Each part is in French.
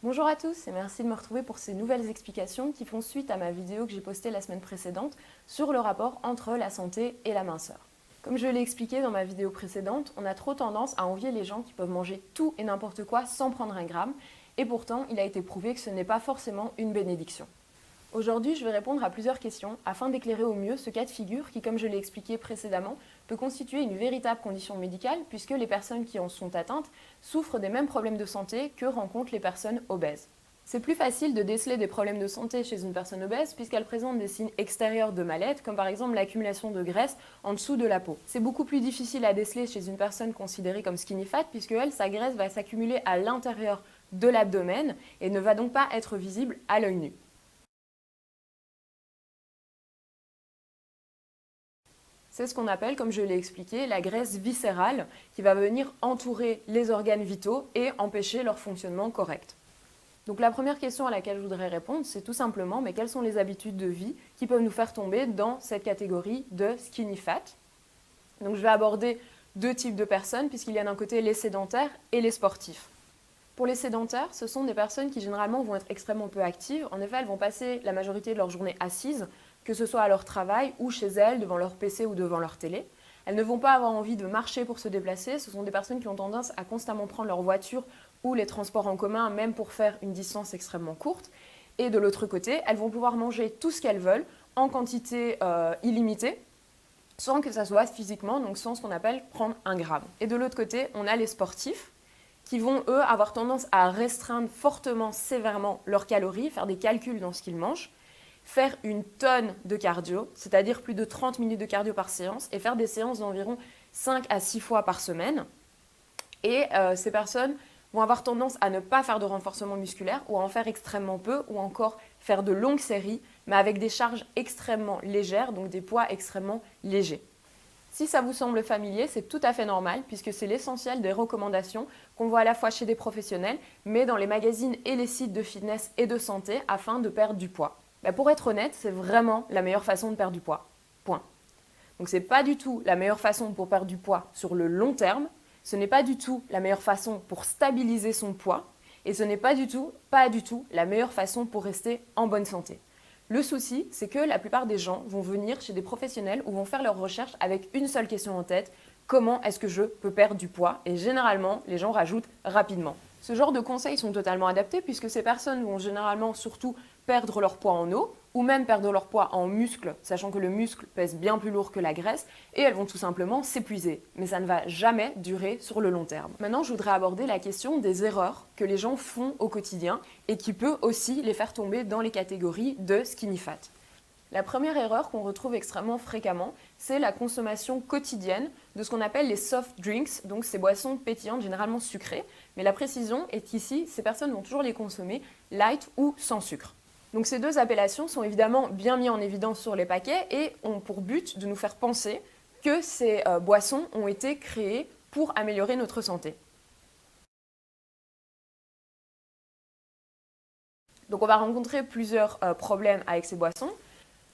Bonjour à tous et merci de me retrouver pour ces nouvelles explications qui font suite à ma vidéo que j'ai postée la semaine précédente sur le rapport entre la santé et la minceur. Comme je l'ai expliqué dans ma vidéo précédente, on a trop tendance à envier les gens qui peuvent manger tout et n'importe quoi sans prendre un gramme, et pourtant il a été prouvé que ce n'est pas forcément une bénédiction. Aujourd'hui, je vais répondre à plusieurs questions afin d'éclairer au mieux ce cas de figure qui, comme je l'ai expliqué précédemment, peut constituer une véritable condition médicale puisque les personnes qui en sont atteintes souffrent des mêmes problèmes de santé que rencontrent les personnes obèses. C'est plus facile de déceler des problèmes de santé chez une personne obèse puisqu'elle présente des signes extérieurs de mal-être, comme par exemple l'accumulation de graisse en dessous de la peau. C'est beaucoup plus difficile à déceler chez une personne considérée comme skinny fat puisque elle, sa graisse va s'accumuler à l'intérieur de l'abdomen et ne va donc pas être visible à l'œil nu. C'est ce qu'on appelle, comme je l'ai expliqué, la graisse viscérale qui va venir entourer les organes vitaux et empêcher leur fonctionnement correct. Donc la première question à laquelle je voudrais répondre, c'est tout simplement mais quelles sont les habitudes de vie qui peuvent nous faire tomber dans cette catégorie de skinny fat. Donc je vais aborder deux types de personnes puisqu'il y a d'un côté les sédentaires et les sportifs. Pour les sédentaires, ce sont des personnes qui généralement vont être extrêmement peu actives. En effet, elles vont passer la majorité de leur journée assises, que ce soit à leur travail ou chez elles, devant leur PC ou devant leur télé. Elles ne vont pas avoir envie de marcher pour se déplacer. Ce sont des personnes qui ont tendance à constamment prendre leur voiture ou les transports en commun, même pour faire une distance extrêmement courte. Et de l'autre côté, elles vont pouvoir manger tout ce qu'elles veulent en quantité illimitée, sans que ça soit physiquement, donc sans ce qu'on appelle prendre un gramme. Et de l'autre côté, on a les sportifs, qui vont, eux, avoir tendance à restreindre fortement, sévèrement leurs calories, faire des calculs dans ce qu'ils mangent, faire une tonne de cardio, c'est-à-dire plus de 30 minutes de cardio par séance, et faire des séances d'environ 5 à 6 fois par semaine. Et ces personnes vont avoir tendance à ne pas faire de renforcement musculaire, ou à en faire extrêmement peu, ou encore faire de longues séries, mais avec des charges extrêmement légères, donc des poids extrêmement légers. Si ça vous semble familier, c'est tout à fait normal puisque c'est l'essentiel des recommandations qu'on voit à la fois chez des professionnels, mais dans les magazines et les sites de fitness et de santé afin de perdre du poids. Pour être honnête, c'est vraiment la meilleure façon de perdre du poids. Point. Donc c'est pas du tout la meilleure façon pour perdre du poids sur le long terme, ce n'est pas du tout la meilleure façon pour stabiliser son poids, et ce n'est pas du tout la meilleure façon pour rester en bonne santé. Le souci, c'est que la plupart des gens vont venir chez des professionnels ou vont faire leurs recherches avec une seule question en tête, comment est-ce que je peux perdre du poids? Et généralement, les gens rajoutent rapidement. Ce genre de conseils sont totalement adaptés puisque ces personnes vont généralement surtout perdre leur poids en eau ou même perdre leur poids en muscle, sachant que le muscle pèse bien plus lourd que la graisse, et elles vont tout simplement s'épuiser. Mais ça ne va jamais durer sur le long terme. Maintenant, je voudrais aborder la question des erreurs que les gens font au quotidien et qui peut aussi les faire tomber dans les catégories de skinny fat. La première erreur qu'on retrouve extrêmement fréquemment, c'est la consommation quotidienne de ce qu'on appelle les soft drinks, donc ces boissons pétillantes généralement sucrées. Mais la précision est qu'ici, ces personnes vont toujours les consommer light ou sans sucre. Donc ces deux appellations sont évidemment bien mises en évidence sur les paquets et ont pour but de nous faire penser que ces boissons ont été créées pour améliorer notre santé. Donc on va rencontrer plusieurs problèmes avec ces boissons.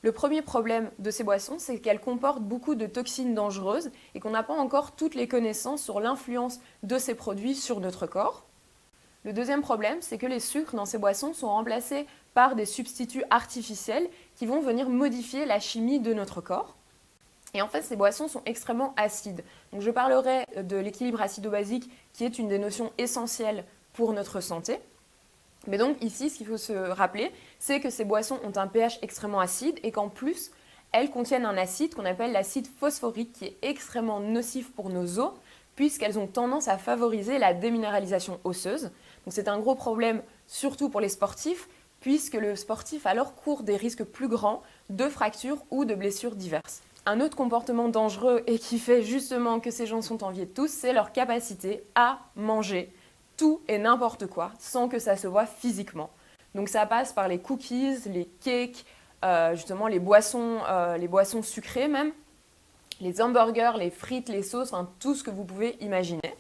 Le premier problème de ces boissons, c'est qu'elles comportent beaucoup de toxines dangereuses et qu'on n'a pas encore toutes les connaissances sur l'influence de ces produits sur notre corps. Le deuxième problème, c'est que les sucres dans ces boissons sont remplacés par des substituts artificiels qui vont venir modifier la chimie de notre corps. Et en fait, ces boissons sont extrêmement acides. Donc je parlerai de l'équilibre acido-basique qui est une des notions essentielles pour notre santé. Mais donc ici, ce qu'il faut se rappeler, c'est que ces boissons ont un pH extrêmement acide et qu'en plus, elles contiennent un acide qu'on appelle l'acide phosphorique qui est extrêmement nocif pour nos os puisqu'elles ont tendance à favoriser la déminéralisation osseuse. Donc c'est un gros problème surtout pour les sportifs puisque le sportif alors court des risques plus grands de fractures ou de blessures diverses. Un autre comportement dangereux et qui fait justement que ces gens sont enviés de tous, c'est leur capacité à manger tout et n'importe quoi sans que ça se voit physiquement. Donc ça passe par les cookies, les cakes, justement les boissons sucrées même, les hamburgers, les frites, les sauces, enfin tout ce que vous pouvez imaginer.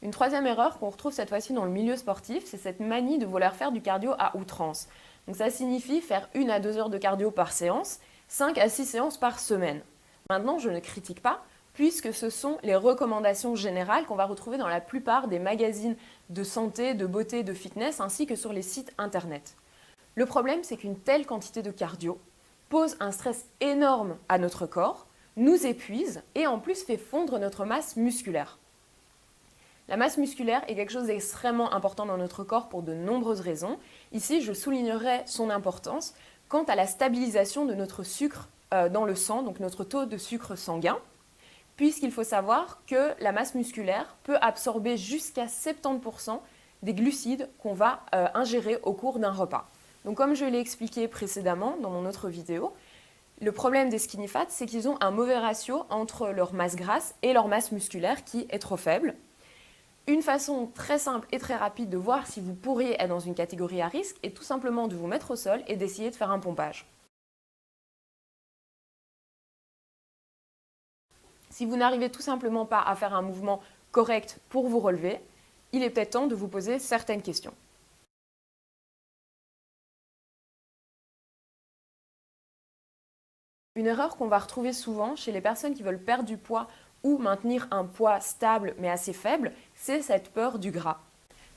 Une troisième erreur qu'on retrouve cette fois-ci dans le milieu sportif, c'est cette manie de vouloir faire du cardio à outrance. Donc ça signifie faire 1 à 2 heures de cardio par séance, 5 à 6 séances par semaine. Maintenant, je ne critique pas, puisque ce sont les recommandations générales qu'on va retrouver dans la plupart des magazines de santé, de beauté, de fitness, ainsi que sur les sites internet. Le problème, c'est qu'une telle quantité de cardio pose un stress énorme à notre corps, nous épuise et en plus fait fondre notre masse musculaire. La masse musculaire est quelque chose d'extrêmement important dans notre corps pour de nombreuses raisons. Ici, je soulignerai son importance quant à la stabilisation de notre sucre dans le sang, donc notre taux de sucre sanguin, puisqu'il faut savoir que la masse musculaire peut absorber jusqu'à 70% des glucides qu'on va ingérer au cours d'un repas. Donc comme je l'ai expliqué précédemment dans mon autre vidéo, le problème des skinny fat, c'est qu'ils ont un mauvais ratio entre leur masse grasse et leur masse musculaire qui est trop faible. Une façon très simple et très rapide de voir si vous pourriez être dans une catégorie à risque est tout simplement de vous mettre au sol et d'essayer de faire un pompage. Si vous n'arrivez tout simplement pas à faire un mouvement correct pour vous relever, il est peut-être temps de vous poser certaines questions. Une erreur qu'on va retrouver souvent chez les personnes qui veulent perdre du poids ou maintenir un poids stable mais assez faible, c'est cette peur du gras.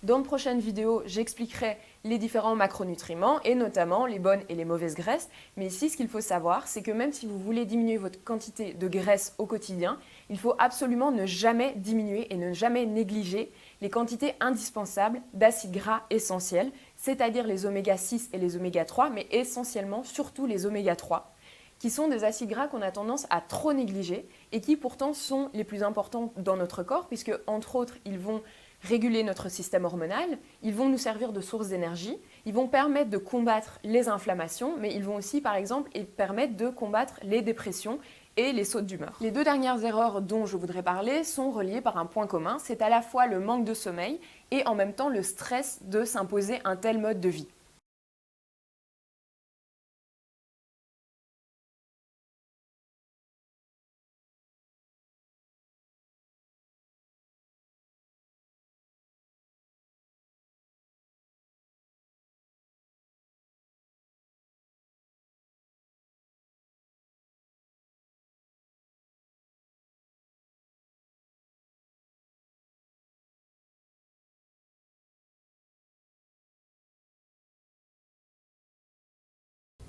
Dans de prochaines vidéos, j'expliquerai les différents macronutriments et notamment les bonnes et les mauvaises graisses. Mais ici, ce qu'il faut savoir, c'est que même si vous voulez diminuer votre quantité de graisse au quotidien, il faut absolument ne jamais diminuer et ne jamais négliger les quantités indispensables d'acides gras essentiels, c'est-à-dire les oméga 6 et les oméga 3, mais essentiellement surtout les oméga 3. Qui sont des acides gras qu'on a tendance à trop négliger et qui pourtant sont les plus importants dans notre corps puisque, entre autres, ils vont réguler notre système hormonal, ils vont nous servir de source d'énergie, ils vont permettre de combattre les inflammations, mais ils vont aussi, par exemple, permettre de combattre les dépressions et les sautes d'humeur. Les deux dernières erreurs dont je voudrais parler sont reliées par un point commun, c'est à la fois le manque de sommeil et en même temps le stress de s'imposer un tel mode de vie.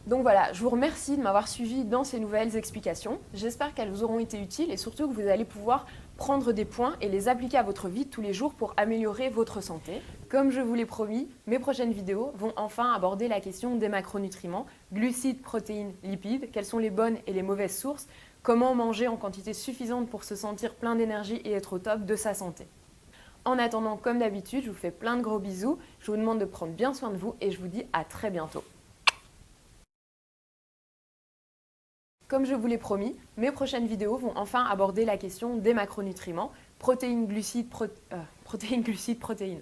Donc voilà, je vous remercie de m'avoir suivi dans ces nouvelles explications. J'espère qu'elles vous auront été utiles et surtout que vous allez pouvoir prendre des points et les appliquer à votre vie de tous les jours pour améliorer votre santé. Comme je vous l'ai promis, mes prochaines vidéos vont enfin aborder la question des macronutriments, glucides, protéines, lipides, quelles sont les bonnes et les mauvaises sources, comment manger en quantité suffisante pour se sentir plein d'énergie et être au top de sa santé. En attendant, comme d'habitude, je vous fais plein de gros bisous, je vous demande de prendre bien soin de vous et je vous dis à très bientôt. Comme je vous l'ai promis, mes prochaines vidéos vont enfin aborder la question des macronutriments, protéines, glucides, protéines.